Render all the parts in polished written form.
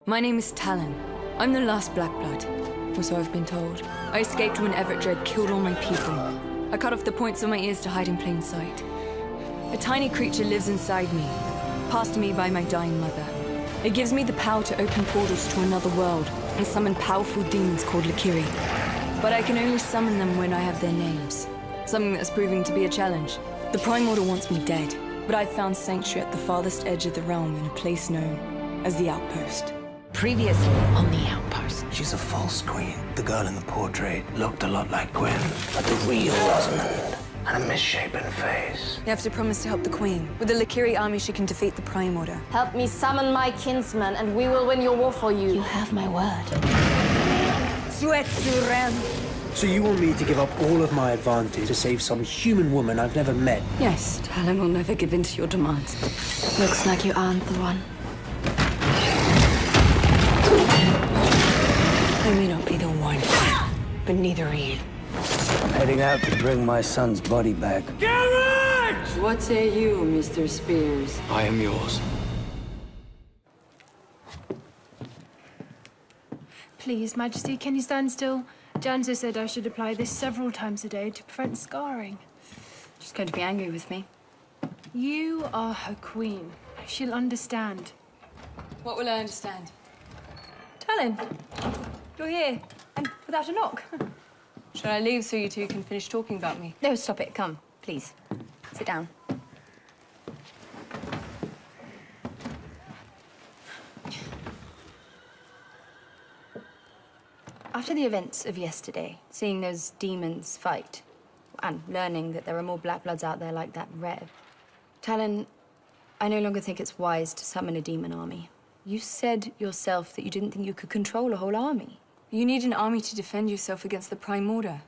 My name is Talon. I'm the last Black Blood, or so I've been told. I escaped when Everett Dread killed all my people. I cut off the points of my ears to hide in plain sight. A tiny creature lives inside me, passed to me by my dying mother. It gives me the power to open portals to another world and summon powerful demons called Lakiri. But I can only summon them when I have their names, something that's proving to be a challenge. The Prime Order wants me dead, but I've found sanctuary at the farthest edge of the realm in a place known as the Outpost. Previously on the Outpost. She's a false queen. The girl in the portrait looked a lot like Gwen, but the real Rosamund had a misshapen face. You have to promise to help the Queen. With the Lakiri army, she can defeat the Prime Order. Help me summon my kinsman, and we will win your war for you. You have my word. Sweat Suren. So you want me to give up all of my advantage to save some human woman I've never met? Yes, Talon will never give in to your demands. Looks like you aren't the one. I may not be the one, but neither are you. I'm heading out to bring my son's body back. What say you, Mr. Spears? I am yours. Please, Majesty, can you stand still? Janzo said I should apply this several times a day to prevent scarring. She's going to be angry with me. You are her queen. She'll understand. What will I understand? Talon, you're here, and without a knock. Shall I leave so you two can finish talking about me? No, stop it. Come, please. Sit down. After the events of yesterday, seeing those demons fight, and learning that there are more Black Bloods out there like that Rev, Talon, I no longer think it's wise to summon a demon army. You said yourself that you didn't think you could control a whole army. You need an army to defend yourself against the Prime Order,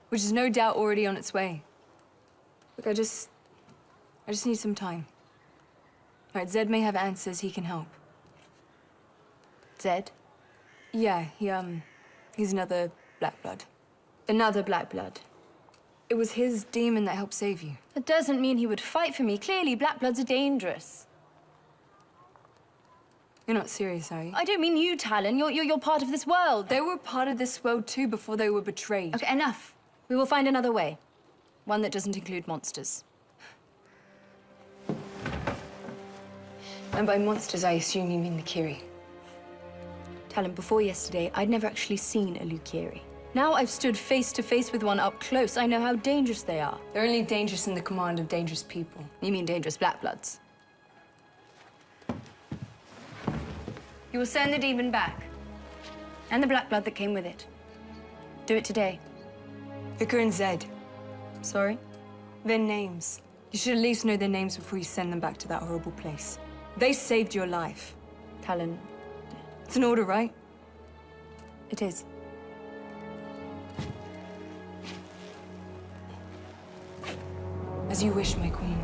which is no doubt already on its way. Look, I just need some time. All right, Zed may have answers. He can help. Zed? Yeah, he's another Black Blood. Another Black Blood. It was his demon that helped save you. That doesn't mean he would fight for me. Clearly, Black Bloods are dangerous. You're not serious, are you? I don't mean you, Talon. You're part of this world. They were part of this world too before they were betrayed. Okay, enough. We will find another way. One that doesn't include monsters. And by monsters, I assume you mean the Kiri. Talon, before yesterday, I'd never actually seen a Lukiri. Now I've stood face to face with one up close. I know how dangerous they are. They're only dangerous in the command of dangerous people. You mean dangerous Black Bloods? You will send the demon back. And the Black Blood that came with it. Do it today. Vicar and Zed. Sorry? Their names. You should at least know their names before you send them back to that horrible place. They saved your life. Talon, It's an order, right? it is. As you wish, my queen.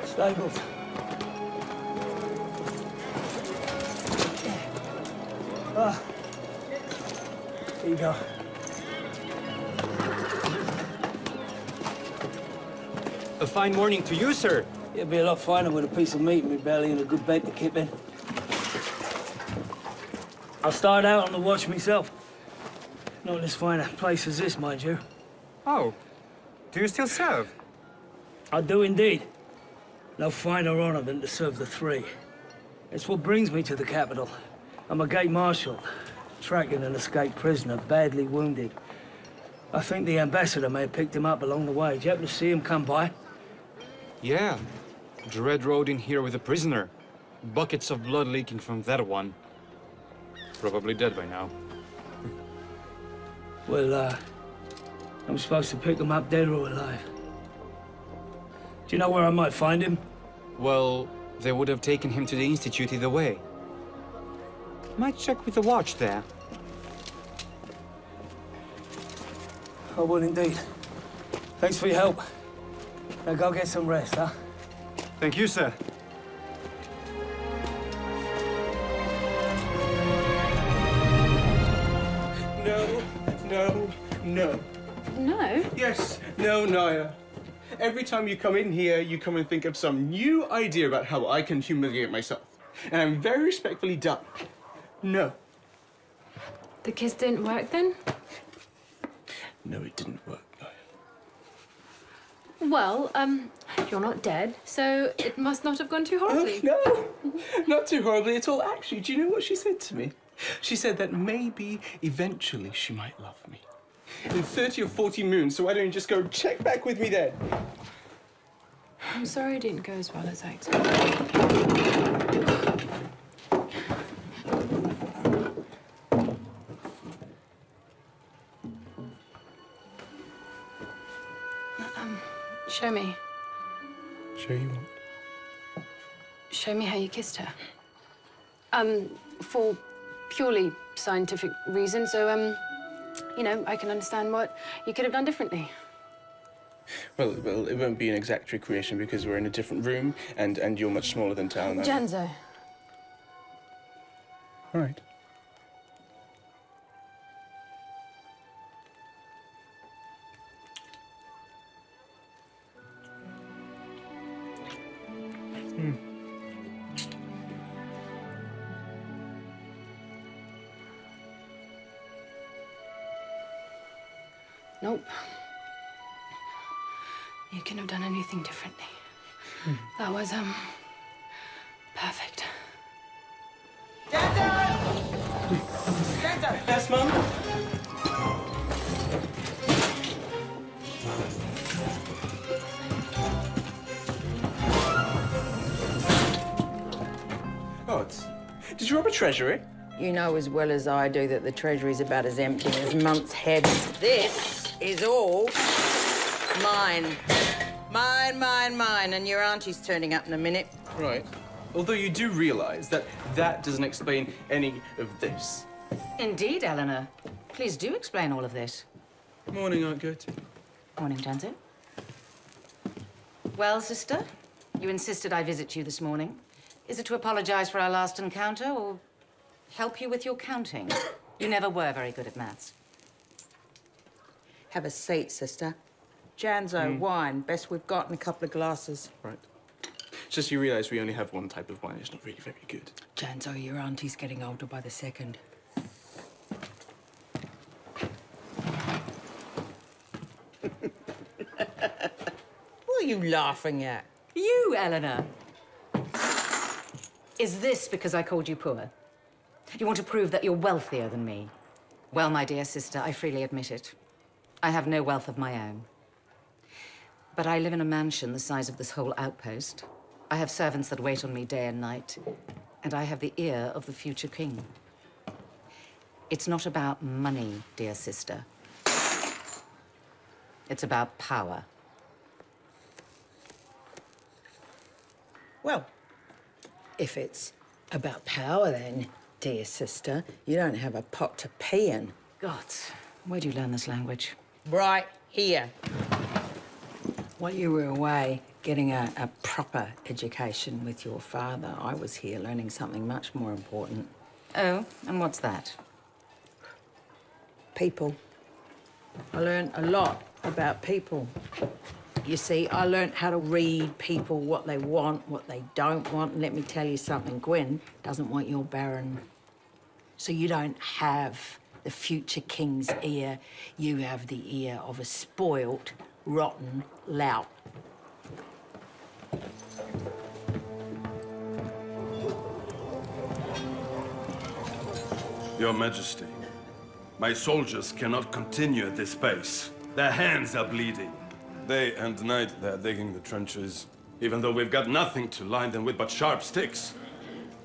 Stables. Here you go. A fine morning to you, sir. It'd be a lot finer with a piece of meat in my belly and a good bed to keep in. I'll start out on the watch myself. Not in as fine a place as this, mind you. Oh, do you still serve? I do indeed. No finer honor than to serve the three. It's what brings me to the capital. I'm a gate marshal, tracking an escaped prisoner, badly wounded. I think the ambassador may have picked him up along the way. Did you happen to see him come by? Yeah. Dread rode in here with a prisoner. Buckets of blood leaking from that one. Probably dead by now. Well, I'm supposed to pick him up dead or alive. Do you know where I might find him? Well, they would have taken him to the Institute either way. Might check with the watch there. I will indeed. Thanks for your help. Now go get some rest, huh? Thank you, sir. No. No? Yes. No, Naya. Every time you come in here, you come and think of some new idea about how I can humiliate myself. And I'm very respectfully done. No. The kiss didn't work then? No, it didn't work, Naya. Well, you're not dead, so it must not have gone too horribly. Oh, no. Not too horribly at all. Actually, do you know what she said to me? She said that maybe eventually she might love me. In 30 or 40 moons, so why don't you just go check back with me then? I'm sorry it didn't go as well as I expected. Show me. Show you what? Show me how you kissed her. For purely scientific reasons, so, you know, I can understand what you could have done differently. Well, it won't be an exact recreation because we're in a different room and you're much smaller than Talon. Janzo. All right. Nope. You couldn't have done anything differently. That was, perfect. Yes, Mum? Oh, did you rob a treasury? You know as well as I do that the treasury's about as empty as month's head. This is all mine. Mine, and your auntie's turning up in a minute. Right. Although you do realise that that doesn't explain any of this. Indeed, Eleanor. Please do explain all of this. Morning, Aunt Gertie. Morning, Janzo. Well, sister, you insisted I visit you this morning. Is it to apologise for our last encounter or help you with your counting? You never were very good at maths. Have a seat, sister. Janzo, wine. Best we've got in a couple of glasses. Right. Just you realise we only have one type of wine. It's not really very good. Janzo, your auntie's getting older by the second. What are you laughing at? You, Eleanor. Is this because I called you poor? You want to prove that you're wealthier than me? Well, my dear sister, I freely admit it. I have no wealth of my own. But I live in a mansion the size of this whole outpost. I have servants that wait on me day and night. And I have the ear of the future king. It's not about money, dear sister. It's about power. Well, if it's about power, then, dear sister, you don't have a pot to pee in. God, where'd you learn this language? Right here. While you were away getting a proper education with your father, I was here learning something much more important. Oh, and what's that? People. I learned a lot about people. You see, I learned how to read people, what they want, what they don't want. And let me tell you something, Gwen doesn't want your Baron. So you don't have the future king's ear. You have the ear of a spoilt, rotten lout. Your Majesty, my soldiers cannot continue at this pace. Their hands are bleeding. Day and night they're digging the trenches, even though we've got nothing to line them with but sharp sticks.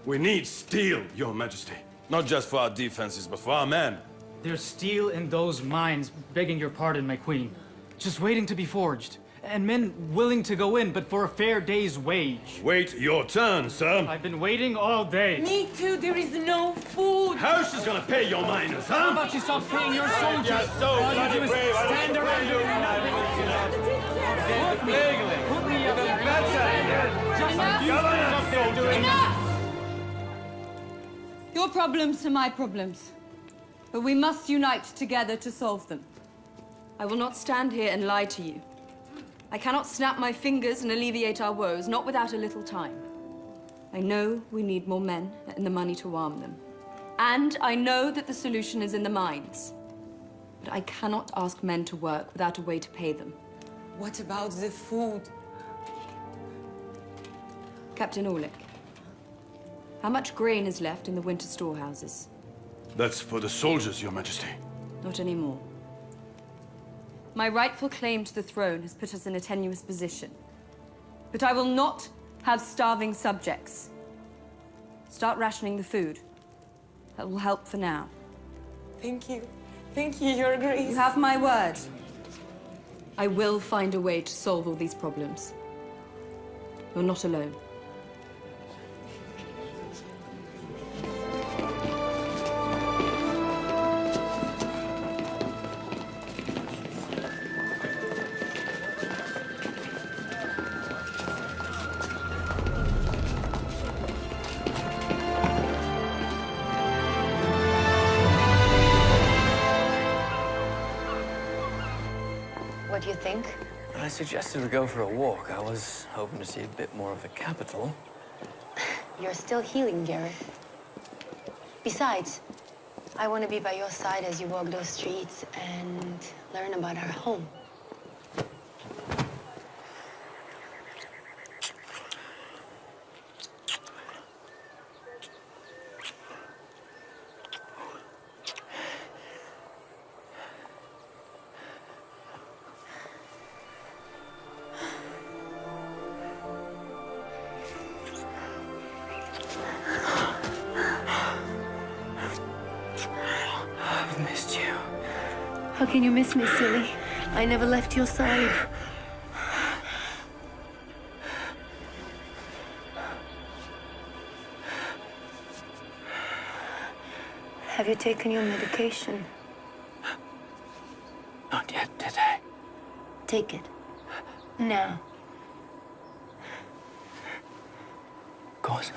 We need steel, Your Majesty. Not just for our defenses, but for our men. There's steel in those mines, begging your pardon, my queen. Just waiting to be forged. And men willing to go in, but for a fair day's wage. Wait your turn, sir. I've been waiting all day. Me too, there is no food. How's she gonna pay your miners, huh? How about you stop paying your soldiers? All you do is stand around doing nothing. Put me up there. Enough! Your problems are my problems. But we must unite together to solve them. I will not stand here and lie to you. I cannot snap my fingers and alleviate our woes, not without a little time. I know we need more men and the money to arm them. And I know that the solution is in the mines. But I cannot ask men to work without a way to pay them. What about the food? Captain Orlick, how much grain is left in the winter storehouses? That's for the soldiers, Your Majesty. Not anymore. My rightful claim to the throne has put us in a tenuous position. But I will not have starving subjects. Start rationing the food. That will help for now. Thank you. Thank you, Your Grace. You have my word. I will find a way to solve all these problems. You're not alone. What do you think? I suggested we go for a walk. I was hoping to see a bit more of the capital. You're still healing, Gareth. Besides, I want to be by your side as you walk those streets and learn about our home. I've missed you. How can you miss me, silly? I never left your side. Have you taken your medication? Not yet today. Take it. Now. Of course.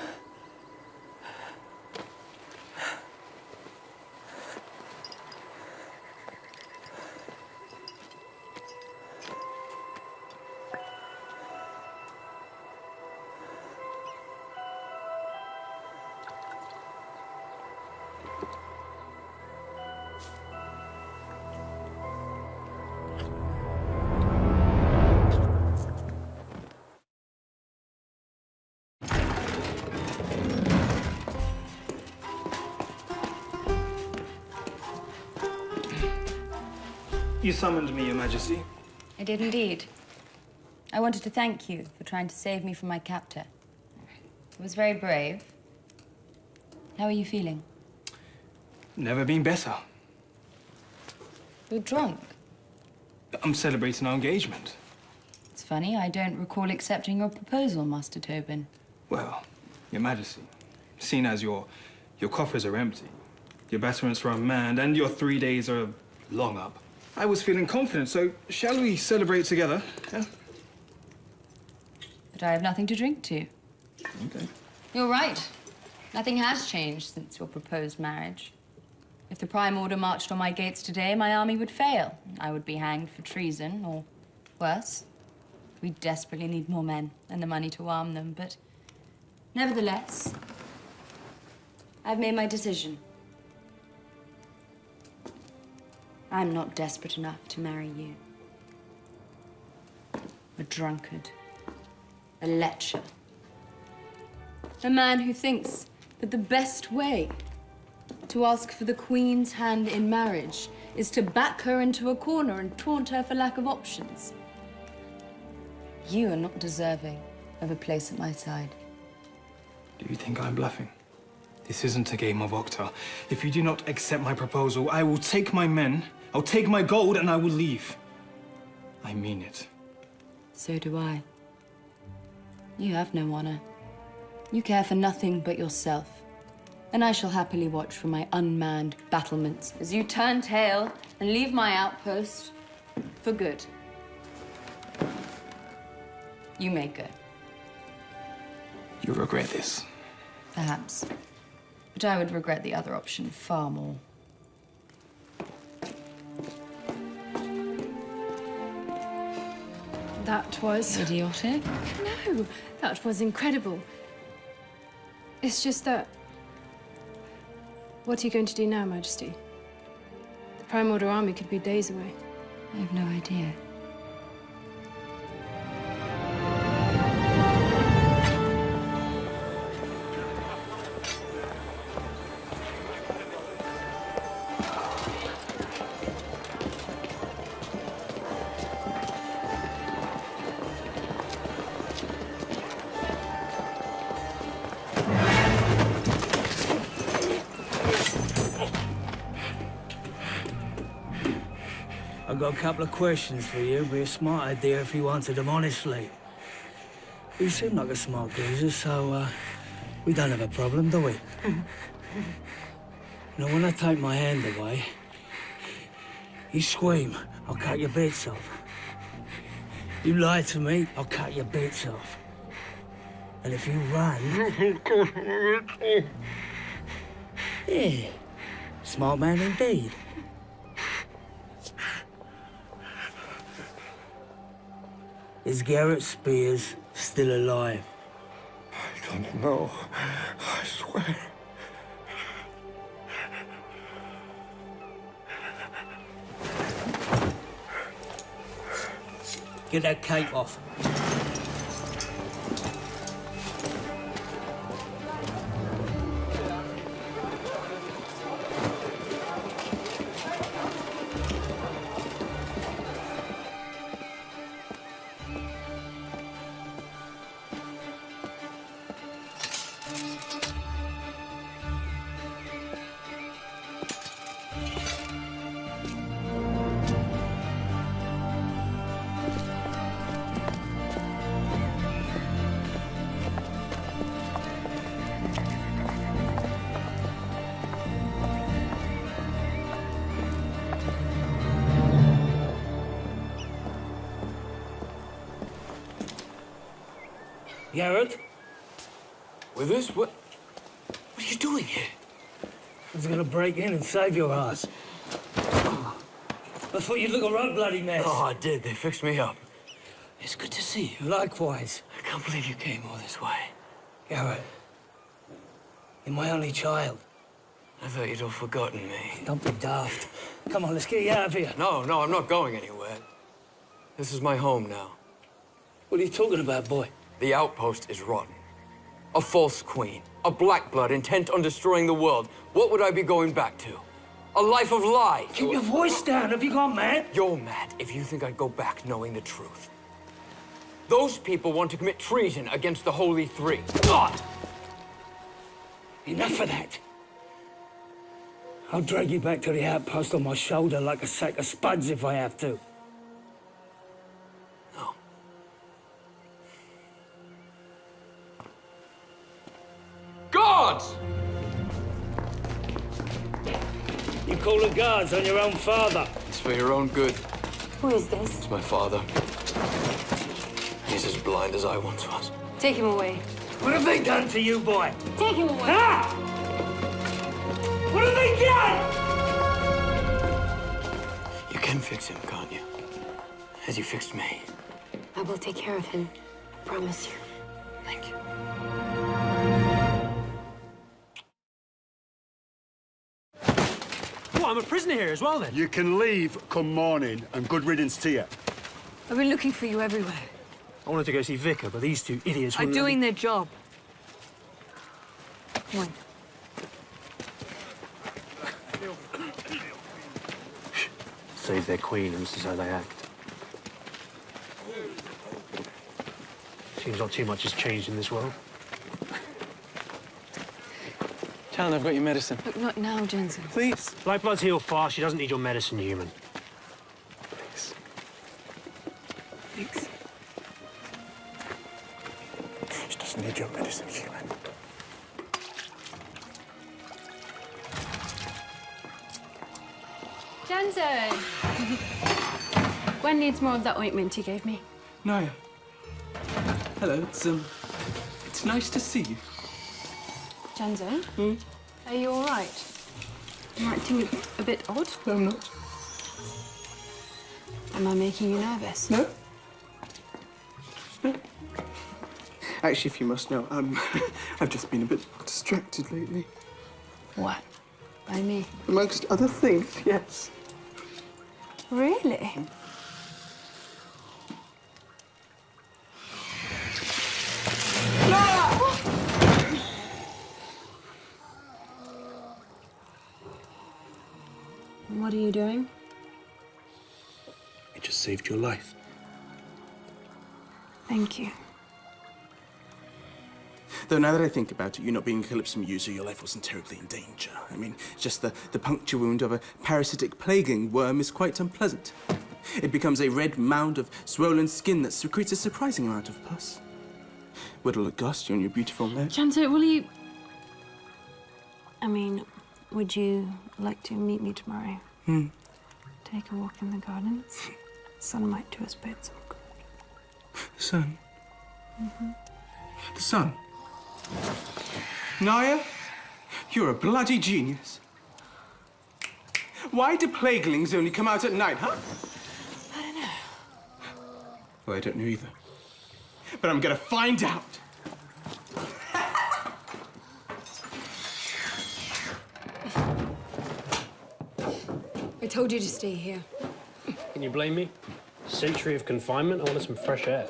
You summoned me, Your Majesty. I did indeed. I wanted to thank you for trying to save me from my captor. It was very brave. How are you feeling? Never been better. You're drunk. I'm celebrating our engagement. It's funny, I don't recall accepting your proposal, Master Tobin. Well, Your Majesty, seeing as your coffers are empty, your battlements are unmanned, and your 3 days are long up, I was feeling confident, so shall we celebrate together? Yeah? But I have nothing to drink to. Okay. You're right. Nothing has changed since your proposed marriage. If the Prime Order marched on my gates today, my army would fail. I would be hanged for treason, or worse. We desperately need more men and the money to arm them, but nevertheless, I've made my decision. I'm not desperate enough to marry you. A drunkard. A lecher. A man who thinks that the best way to ask for the Queen's hand in marriage is to back her into a corner and taunt her for lack of options. You are not deserving of a place at my side. Do you think I'm bluffing? This isn't a game of Octa. If you do not accept my proposal, I will take my men, I'll take my gold, and I will leave. I mean it. So do I. You have no honor. You care for nothing but yourself. And I shall happily watch from my unmanned battlements as you turn tail and leave my outpost for good. You may go. You'll regret this. Perhaps. But I would regret the other option far more. That was... idiotic? No, that was incredible. It's just that... What are you going to do now, Majesty? The Prime Order army could be days away. I have no idea. I've got a couple of questions for you. It'd be a smart idea if you answered them honestly. You seem like a smart geezer, so, we don't have a problem, do we? Now, when I take my hand away, you scream, I'll cut your bits off. You lie to me, I'll cut your bits off. And if you run... yeah, smart man indeed. Is Garrett Spears still alive? I don't know. I swear. Get that cape off. Garrett? With us? What are you doing here? I was gonna break in and save your ass. I thought you'd look a right bloody mess. Oh, I did. They fixed me up. It's good to see you. Likewise. I can't believe you came all this way. Garrett, you're my only child. I thought you'd all forgotten me. Don't be daft. Come on, let's get you out of here. No, I'm not going anywhere. This is my home now. What are you talking about, boy? The outpost is rotten. A false queen. A black blood intent on destroying the world. What would I be going back to? A life of lies. Keep your voice down. Have you gone mad? You're mad if you think I'd go back knowing the truth. Those people want to commit treason against the Holy Three. God! Enough of that. I'll drag you back to the outpost on my shoulder like a sack of spuds if I have to. No. Guards! You call the guards on your own father. It's for your own good. Who is this? It's my father. He's as blind as I once was. Take him away. What have they done to you, boy? Take him away. Ah! What have they done? You can fix him, can't you? As you fixed me. I will take care of him. I promise you. Thank you. What, I'm a prisoner here as well, then? You can leave come morning, and good riddance to you. I've been looking for you everywhere. I wanted to go see Vicar, but these two idiots Are wouldn't doing let me... their job. Come on. Save their queen, and this is how they act. Seems like too much has changed in this world. Talon, I've got your medicine. Look, not now, Jensen. Please. Black blood's heal fast. She doesn't need your medicine, human. Thanks. Thanks. She doesn't need your medicine, human. Janzo! Gwen needs more of that ointment you gave me. Naya. Hello, it's nice to see you. Janzo? Are you all right? You're acting a bit odd. No, I'm not. Am I making you nervous? No. Actually, if you must know, I've just been a bit distracted lately. What? By me? Amongst other things, yes. Really? What are you doing? It just saved your life. Thank you. Though now that I think about it, you not being a Calypsum user, your life wasn't terribly in danger. I mean, just the puncture wound of a parasitic plaguing worm is quite unpleasant. It becomes a red mound of swollen skin that secretes a surprising amount of pus. Would look ghastly on your beautiful neck. Janto, will you... I mean, would you like to meet me tomorrow? Take a walk in the gardens? Sun might do us both some good. The sun? The sun? Naya, you're a bloody genius. Why do plaguelings only come out at night, huh? I don't know. Well, I don't know either. But I'm gonna find out. I told you to stay here. Can you blame me? Century of confinement, I wanted some fresh air.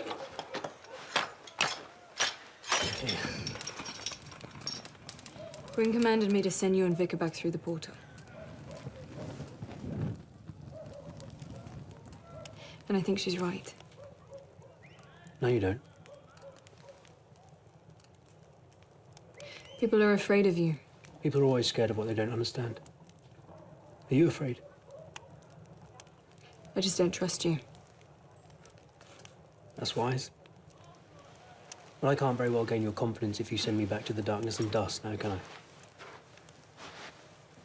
Gwyn commanded me to send you and Vicar back through the portal. And I think she's right. No, you don't. People are afraid of you. People are always scared of what they don't understand. Are you afraid? I just don't trust you. That's wise. But I can't very well gain your confidence if you send me back to the darkness and dust, now can I?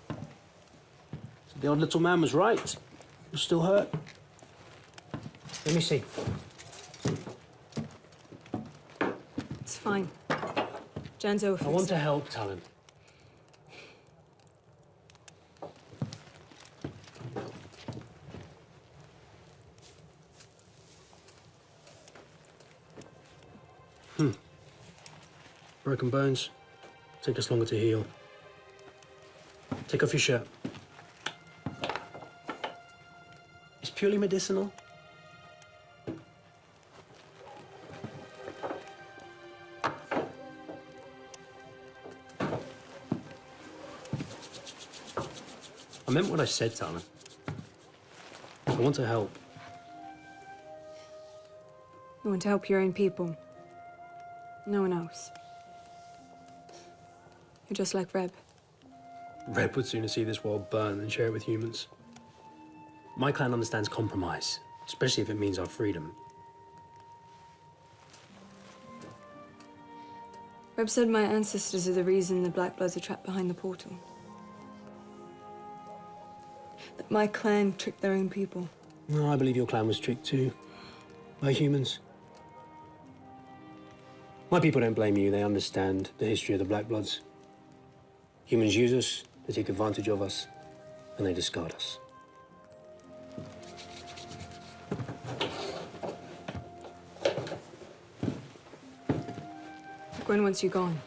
So the odd little man was right. You're still hurt. Let me see. It's fine. Jan's over. I want to help, Talon. Broken bones. Take us longer to heal. Take off your shirt. It's purely medicinal. I meant what I said, Talon. I want to help. You want to help your own people. No one else. You're just like Reb. Reb would sooner see this world burn than share it with humans. My clan understands compromise, especially if it means our freedom. Reb said my ancestors are the reason the Black Bloods are trapped behind the portal. That my clan tricked their own people. No, I believe your clan was tricked too. By humans. My people don't blame you. They understand the history of the Black Bloods. Humans use us, they take advantage of us, and they discard us. Gwen wants you gone.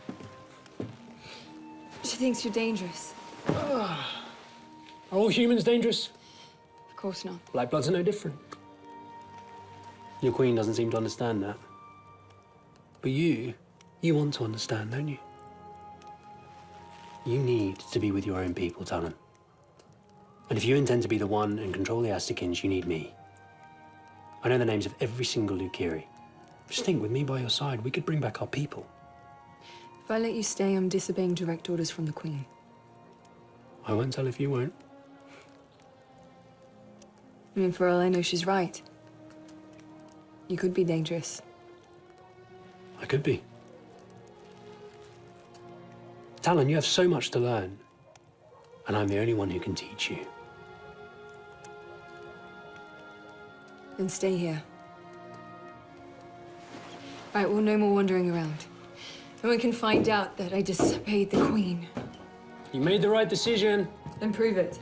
She thinks you're dangerous. Are all humans dangerous? Of course not. Black Bloods are no different. Your queen doesn't seem to understand that. But you want to understand, don't you? You need to be with your own people, Talon. And if you intend to be the one and control the Aztekins, you need me. I know the names of every single Lukiri. Just think, with me by your side, we could bring back our people. If I let you stay, I'm disobeying direct orders from the Queen. I won't tell if you won't. I mean, for all I know, she's right. You could be dangerous. I could be. Talon, you have so much to learn, and I'm the only one who can teach you. Then stay here. Right, well, no more wandering around. No one can find out that I disobeyed the Queen. You made the right decision. Then prove it.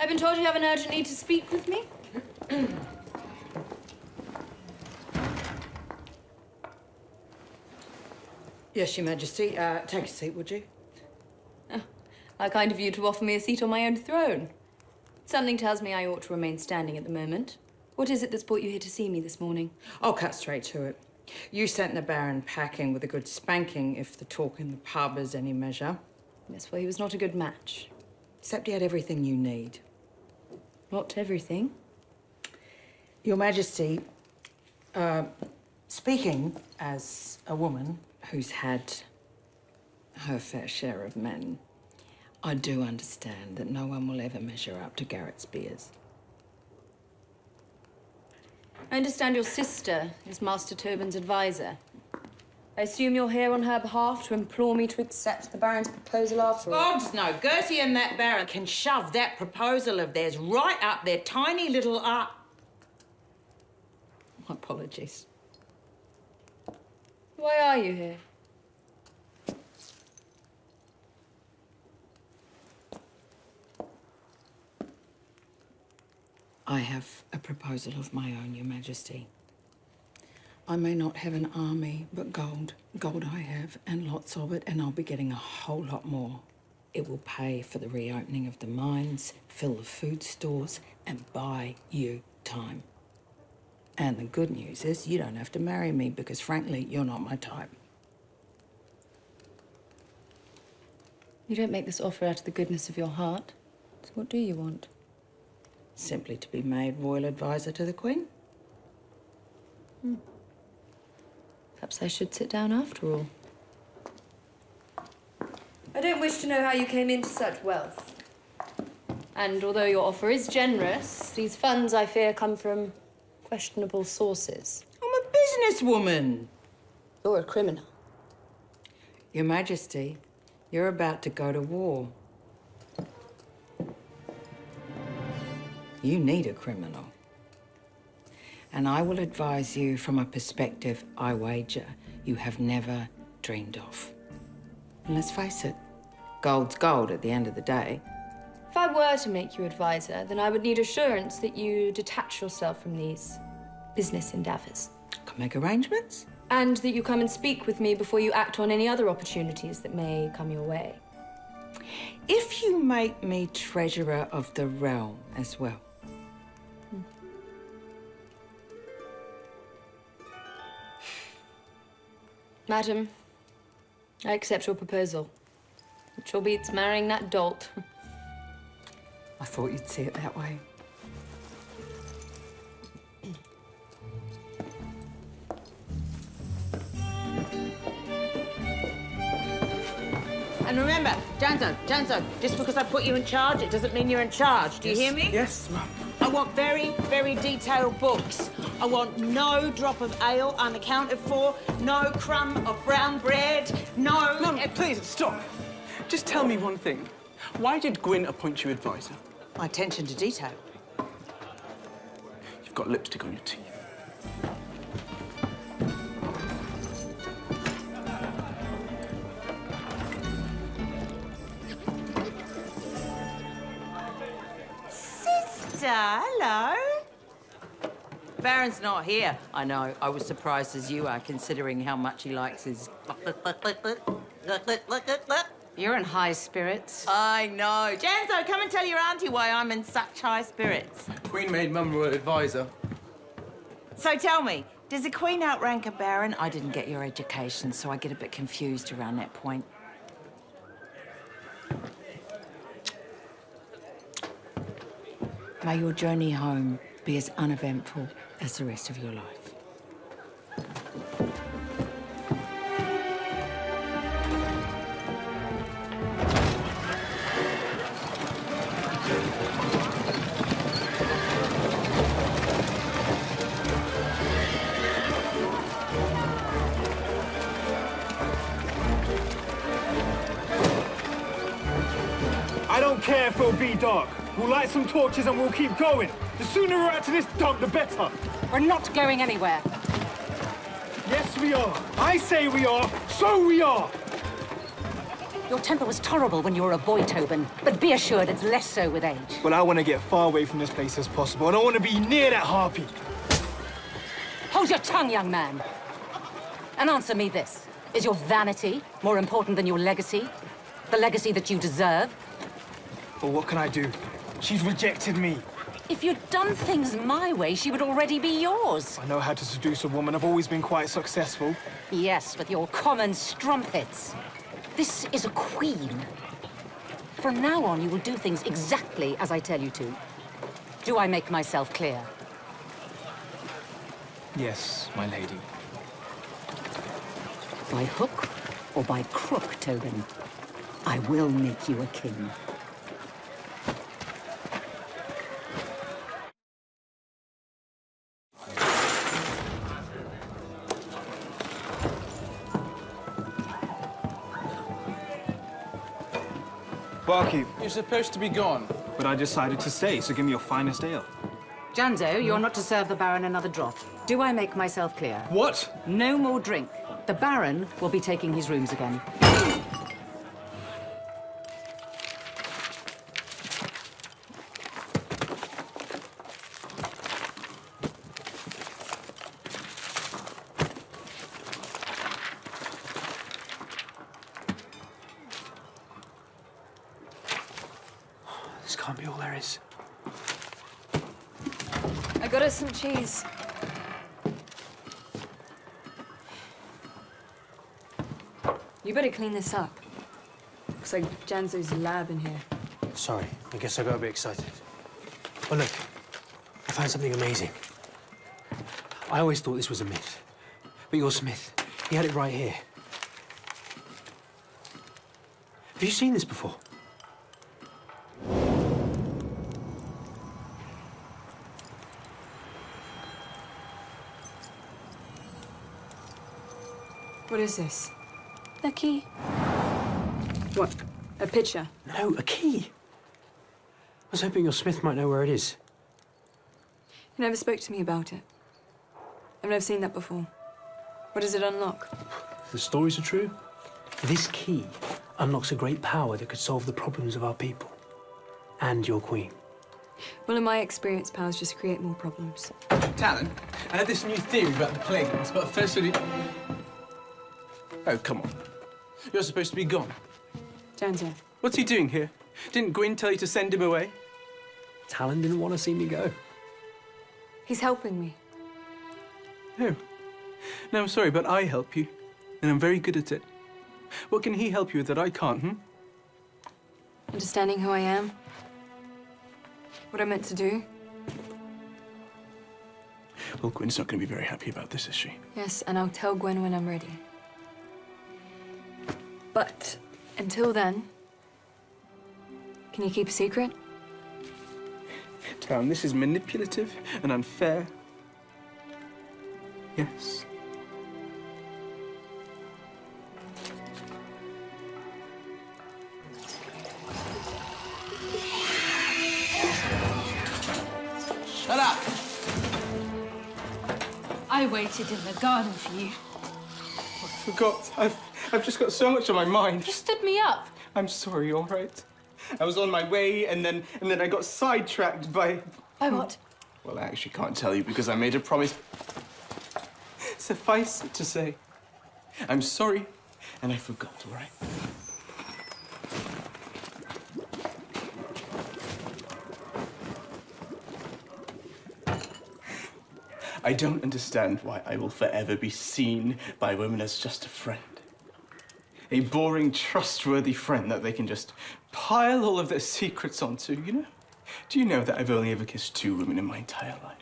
I've been told you have an urgent need to speak with me. Yes, Your Majesty. Take a seat, would you? Oh, how kind of you to offer me a seat on my own throne. Something tells me I ought to remain standing at the moment. What is it that's brought you here to see me this morning? I'll cut straight to it. You sent the Baron packing with a good spanking, if the talk in the pub is any measure. Yes, well, he was not a good match. Except he had everything you need. Not everything. Your Majesty, speaking as a woman who's had her fair share of men, I do understand that no one will ever measure up to Garrett Spears. I understand your sister is Master Tobin's advisor. I assume you're here on her behalf to implore me to accept the Baron's proposal after all. Gods no, Gertie and that Baron can shove that proposal of theirs right up their tiny little My apologies. Why are you here? I have a proposal of my own, Your Majesty. I may not have an army, but gold. Gold I have, and lots of it, and I'll be getting a whole lot more. It will pay for the reopening of the mines, fill the food stores, and buy you time. And the good news is you don't have to marry me because, frankly, you're not my type. You don't make this offer out of the goodness of your heart. So what do you want? Simply to be made royal advisor to the Queen. Perhaps I should sit down after all. I don't wish to know how you came into such wealth. And although your offer is generous, these funds, I fear, come from questionable sources. I'm a businesswoman. You're a criminal. Your Majesty, you're about to go to war. You need a criminal. And I will advise you from a perspective, I wager, you have never dreamed of. And let's face it, gold's gold at the end of the day. If I were to make you advisor, then I would need assurance that you detach yourself from these business endeavors. Can make arrangements. And that you come and speak with me before you act on any other opportunities that may come your way. If you make me treasurer of the realm as well. Madam, I accept your proposal. It sure beats marrying that dolt. I thought you'd see it that way. And remember, Janzo, just because I put you in charge, it doesn't mean you're in charge. Do you hear me? Yes, ma'am. I want very, very detailed books. I want no drop of ale unaccounted for, no crumb of brown bread, no... No, please, stop. Just tell me one thing. Why did Gwyn appoint you advisor? My attention to detail. You've got lipstick on your teeth. Hello. Baron's not here. I know. I was surprised as you are, considering how much he likes his... You're in high spirits. I know. Janzo, come and tell your auntie why I'm in such high spirits. Queen made Mum royal advisor. So tell me, does the Queen outrank a Baron? I didn't get your education, so I get a bit confused around that point. May your journey home be as uneventful as the rest of your life. I don't care if it'll be dark. We'll light some torches and we'll keep going. The sooner we're out of this dump, the better. We're not going anywhere. Yes, we are. I say we are, so we are. Your temper was terrible when you were a boy, Tobin, but be assured it's less so with age. Well, I want to get far away from this place as possible, and I want to be near that harpy. Hold your tongue, young man. And answer me this. Is your vanity more important than your legacy? The legacy that you deserve? Well, what can I do? She's rejected me. If you'd done things my way, she would already be yours. I know how to seduce a woman. I've always been quite successful. Yes, with your common strumpets. This is a queen. From now on, you will do things exactly as I tell you to. Do I make myself clear? Yes, my lady. By hook or by crook, Tobin, I will make you a king. Barkeep. You're supposed to be gone. But I decided to stay, so give me your finest ale. Janzo, you're not to serve the Baron another drop. Do I make myself clear? What? No more drink. The Baron will be taking his rooms again. This can't be all there is. I got us some cheese. You better clean this up. Looks like Janzo's lab in here. Sorry, I guess I got a bit excited. Oh, look, I found something amazing. I always thought this was a myth. But your Smith, he had it right here. Have you seen this before? What is this? The key. What? A picture? No, a key. I was hoping your Smith might know where it is. You never spoke to me about it. I've never seen that before. What does it unlock? If the stories are true, this key unlocks a great power that could solve the problems of our people. And your queen. Well, in my experience, powers just create more problems. Talon, I had this new theory about the plagues, but firstly... Oh, come on. You're supposed to be gone. Janzo. What's he doing here? Didn't Gwyn tell you to send him away? Talon didn't want to see me go. He's helping me. No. No, I'm sorry, but I help you. And I'm very good at it. What can he help you with that I can't, Understanding who I am. What I'm meant to do. Well, Gwyn's not going to be very happy about this, is she? Yes, and I'll tell Gwen when I'm ready. But until then, can you keep a secret? Talon, this is manipulative and unfair. Yes. Shut up! I waited in the garden for you. I forgot. I've just got so much on my mind. You stood me up. I'm sorry, all right? I was on my way, and then I got sidetracked by... By what? Well, I actually can't tell you because I made a promise. Suffice it to say, I'm sorry, and I forgot, all right? I don't understand why I will forever be seen by women as just a friend. A boring, trustworthy friend that they can just pile all of their secrets onto, you know? Do you know that I've only ever kissed 2 women in my entire life?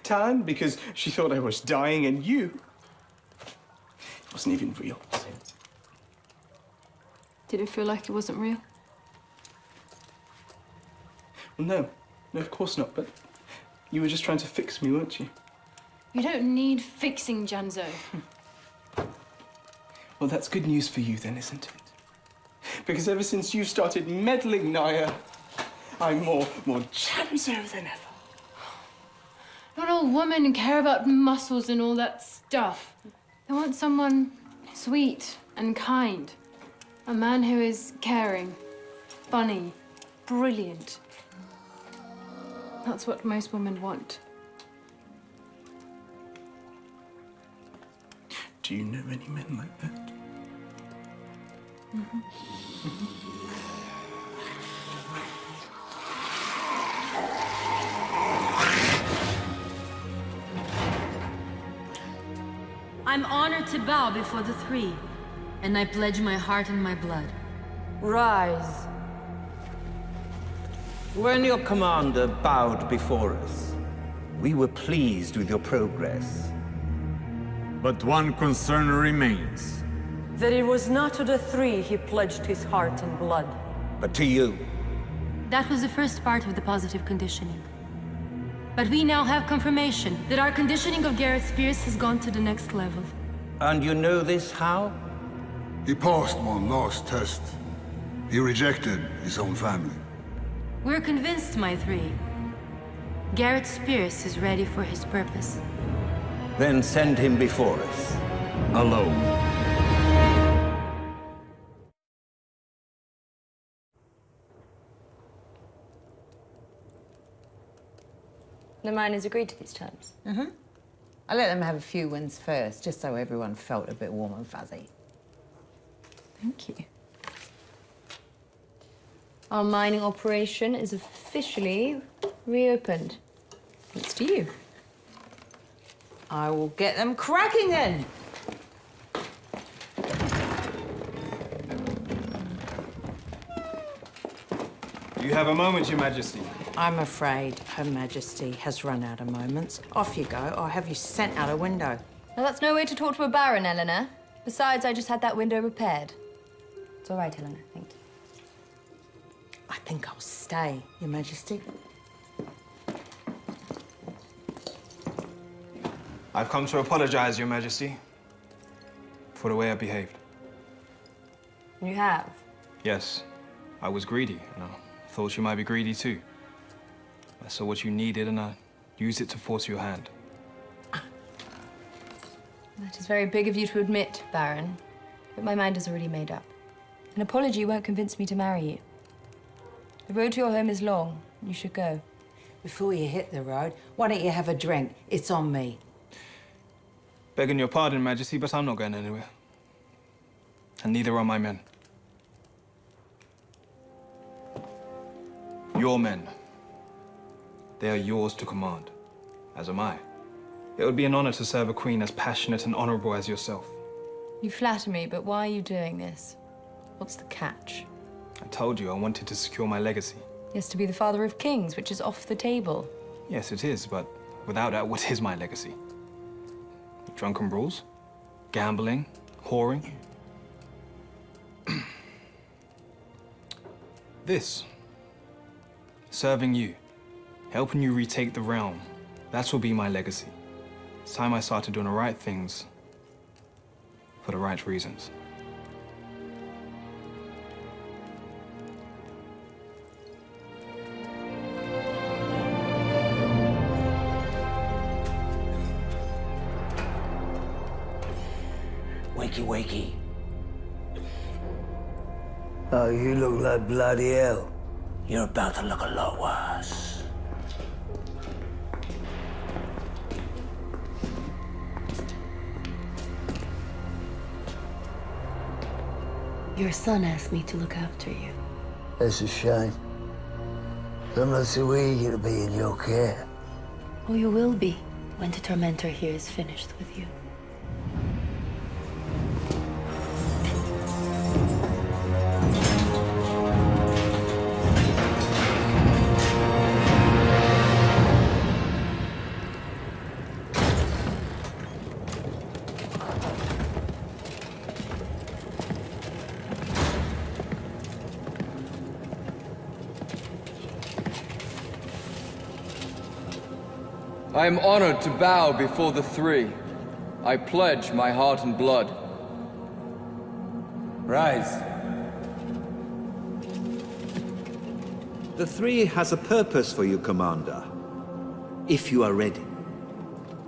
Talon, because she thought I was dying, and you... It wasn't even real, was it? Did it feel like it wasn't real? Well, no. No, of course not, but you were just trying to fix me, weren't you? You don't need fixing, Janzo. Well, that's good news for you then, isn't it? Because ever since you started meddling, Naya, I'm more Janzo than ever. Not all women care about muscles and all that stuff. They want someone sweet and kind. A man who is caring, funny, brilliant. That's what most women want. Do you know any men like that? I'm honored to bow before the three, and I pledge my heart and my blood. Rise. When your commander bowed before us, we were pleased with your progress. But one concern remains. That it was not to the three he pledged his heart and blood, but to you. That was the first part of the positive conditioning. But we now have confirmation that our conditioning of Garrett Spears has gone to the next level. And you know this how? He passed one last test. He rejected his own family. We're convinced, my three. Garrett Spears is ready for his purpose. Then send him before us. Alone. The miners agreed to these terms. Mm-hmm. I let them have a few wins first, just so everyone felt a bit warm and fuzzy. Thank you. Our mining operation is officially reopened. Thanks to you. I will get them cracking then. You have a moment, Your Majesty. I'm afraid Her Majesty has run out of moments. Off you go. I'll have you sent out a window. Now, that's no way to talk to a baron, Eleanor. Besides, I just had that window repaired. It's all right, Eleanor. Thank you. I think I'll stay, Your Majesty. I've come to apologize, Your Majesty, for the way I behaved. You have? Yes, I was greedy, and I thought you might be greedy too. I saw what you needed, and I used it to force your hand. That is very big of you to admit, Baron. But my mind is already made up. An apology won't convince me to marry you. The road to your home is long. You should go. Before you hit the road, why don't you have a drink? It's on me. Begging your pardon, Majesty, but I'm not going anywhere. And neither are my men. Your men. They are yours to command, as am I. It would be an honor to serve a queen as passionate and honorable as yourself. You flatter me, but why are you doing this? What's the catch? I told you I wanted to secure my legacy. Yes, to be the father of kings, which is off the table. Yes, it is, but without that, what is my legacy? Drunken brawls? Gambling? Whoring? This. Serving you. Helping you retake the realm. That will be my legacy. It's time I started doing the right things for the right reasons. Wakey, wakey. Oh, you look like bloody hell. You're about to look a lot worse. Your son asked me to look after you. That's a shame. I'm not so eager to be in your care. Oh, you will be when the tormentor here is finished with you. I am honored to bow before the three. I pledge my heart and blood. Rise. The three has a purpose for you, Commander. If you are ready.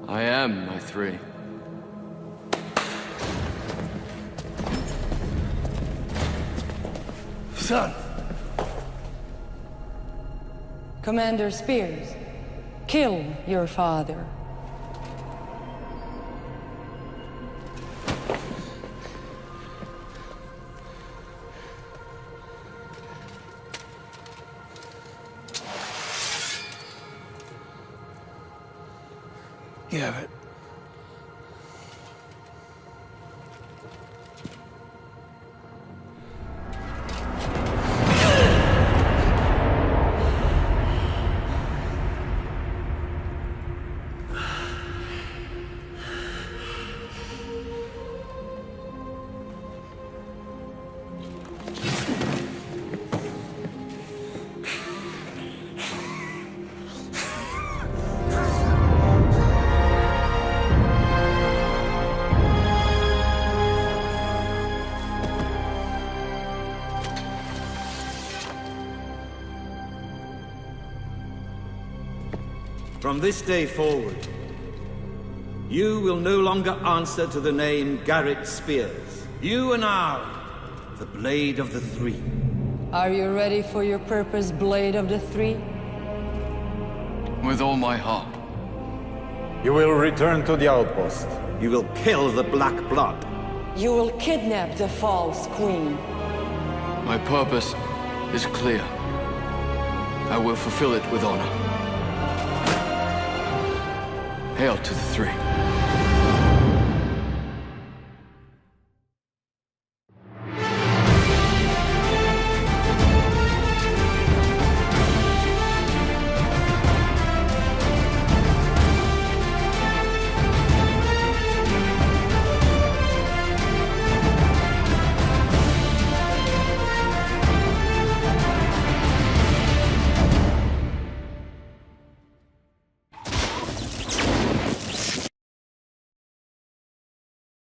I am, my three. son. Commander Spears, kill your father. Garrett. From this day forward, you will no longer answer to the name Garrett Spears. You are now the Blade of the Three. Are you ready for your purpose, Blade of the Three? With all my heart. You will return to the outpost. You will kill the Black Blood. You will kidnap the false queen. My purpose is clear. I will fulfill it with honor. Hail to the Three.